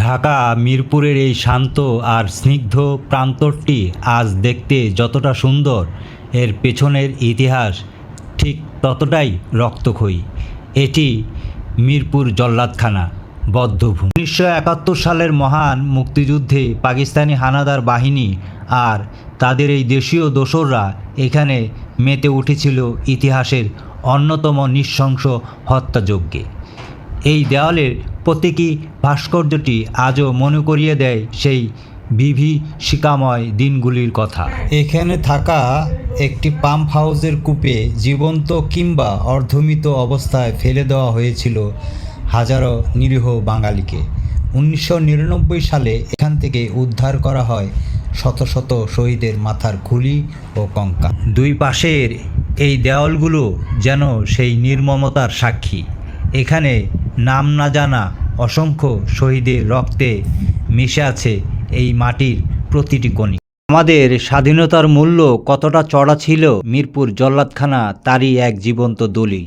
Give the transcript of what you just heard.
ঢাকা মিরপুরের এই শান্ত আর স্নিগ্ধ প্রান্তরটি আজ দেখতে যতটা সুন্দর, এর পেছনের ইতিহাস ঠিক ততটাই রক্তক্ষয়ী। এটি মিরপুর জল্লাদখানা বদ্ধভূমি। 1971 সালের মহান মুক্তিযুদ্ধে পাকিস্তানি হানাদার বাহিনী আর তাদের এই দেশীয় দোসররা এখানে মেতে উঠেছিল ইতিহাসের অন্যতম নৃশংস হত্যাযজ্ঞে। এই দেওয়ালের প্রতীকী ভাস্কর্যটি আজও মনে করিয়ে দেয় সেই বিভীষিকাময় দিনগুলির কথা। এখানে থাকা একটি পাম্প হাউসের কূপে জীবন্ত কিংবা অর্ধমৃত অবস্থায় ফেলে দেওয়া হয়েছিল হাজারো নিরীহ বাঙালিকে। 1999 সালে এখান থেকে উদ্ধার করা হয় শত শত শহীদের মাথার খুলি ও কঙ্কাল। দুই পাশের এই দেওয়ালগুলো যেন সেই নির্মমতার সাক্ষী। এখানে নাম না জানা অসংখ্য শহীদের রক্তে মিশে আছে এই মাটির প্রতিটি কণি। আমাদের স্বাধীনতার মূল্য কতটা চড়া ছিল মিরপুর জল্লাদখানা তারই এক জীবন্ত দলিল।